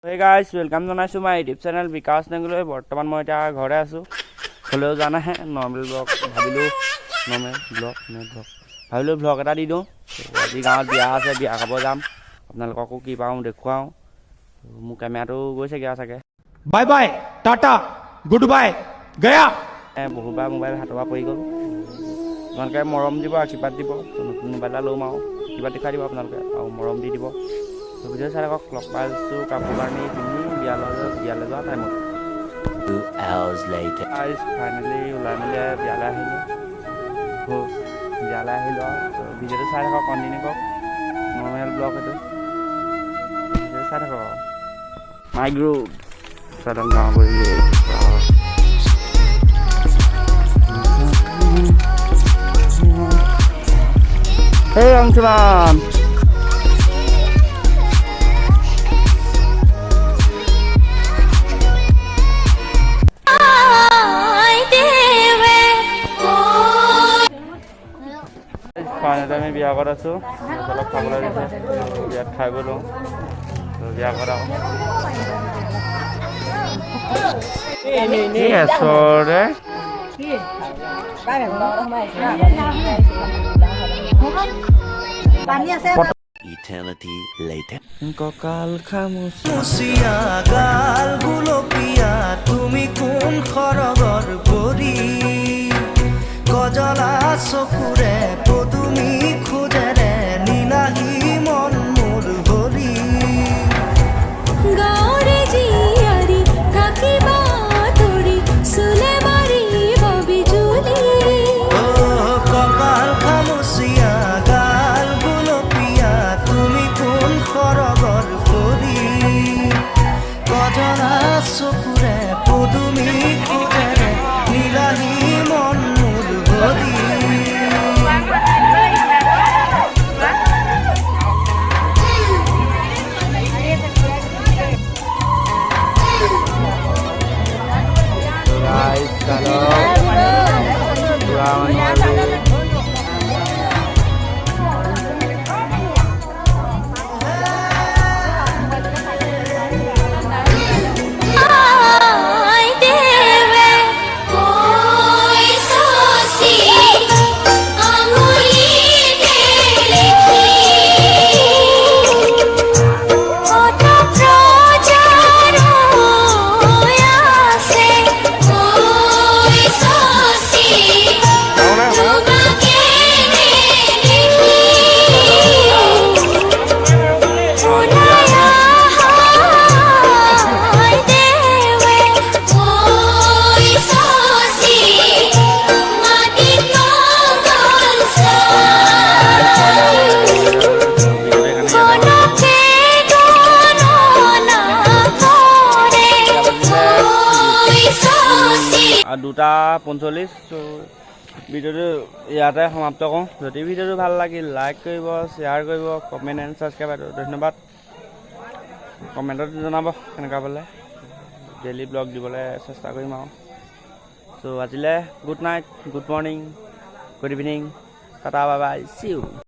Hey guys, welcome to my YouTube channel Vikas Nengule. বৰ্তমান মই এতিয়া ঘৰে আছো। হলেও জানা হে নৰ্মেল ব্লগ ভাবিলো নৰ্মেল ব্লগ ভাবিলো ব্লগ এটা দি দিওঁ। আজি গাঁৱত বিয়া আছে, বিয়া খাব যাম। আপোনালোককো কি পাওঁ দেখুৱাও। মোৰ কেমেৰাটো গৈছে গিয়া চাগে। Bye bye Tata good bye Gaya. বহুবাৰ মোবাইল হাতৰ পৰা পৰি গ'ল। আপোনালোকে মৰম দিব, আশীৰ্বাদ দিব। নতুন মোবাইল এটা ল'ম আৰু কিবা দেখাই দিব আপোনালোকে আৰু মৰম দি দিব। ভিডিঅ' চাই থাকক। লগ পাইছোঁ কাপোৰ কানি পিন্ধি বিয়ালৈ যোৱা টাইমত। 2 hours later. ফাইনেলি ওলাই মেলি বিয়ালৈ আহিলোঁ। বিয়ালৈ আহিলোঁ আৰু ভিডিঅ'টো চাই থাকক, কণ্টিনিউ কৰক। নৰ্মেল ব্লগ এইটো ভিডিঅ' চাই থাকক আৰু মাই গ্ৰুপ চাদন গাঁও কৰি Hey Angsulam. Finally আমি বিয়া ঘৰত আছো। অলপ খাবলৈ দিছে, বিয়াত খাই গ'লো। বিয়া ঘৰত সৰে Eternity later. ককাল মুচিয়া গাল গুলপীয়া তুমি কোন খৰগৰ পৰি গজলা চকুৰে পদুমি খোজেৰে নীলাহী মন মোৰ ভৰি গাঁৱৰে জীয়াৰী থাকিবা তৰি চুলে মাৰিব বিজুলী ককাল খামুচিয়া গাল গুলপীয়া তুমি কোন খৰগৰ পৰি গজলা চকুৰে পদুমি খোজেৰে নীলাহী মন মোৰ ভৰি guys, kalau kurang আই দেৱে কৈ সসি আঙুলিতে লিখি কত প্ৰজাৰ হৈ আছে কৈ সসি তোমাকে দেখি আৰু 2:45 ভিডিঅ'টো ইয়াতে সমাপ্ত কৰোঁ। যদি ভিডিঅ'টো ভাল লাগিল লাইক কৰিব, শ্বেয়াৰ কৰিব, কমেণ্ট এণ্ড ছাবস্ক্ৰাইব। ধন্যবাদ। কমেণ্টত জনাব কেনেকুৱা পালে। ডেইলি ব্লগ দিবলৈ চেষ্টা কৰিম আৰু চ' আজিলৈ good night, good morning, good evening, tata bye bye, see U.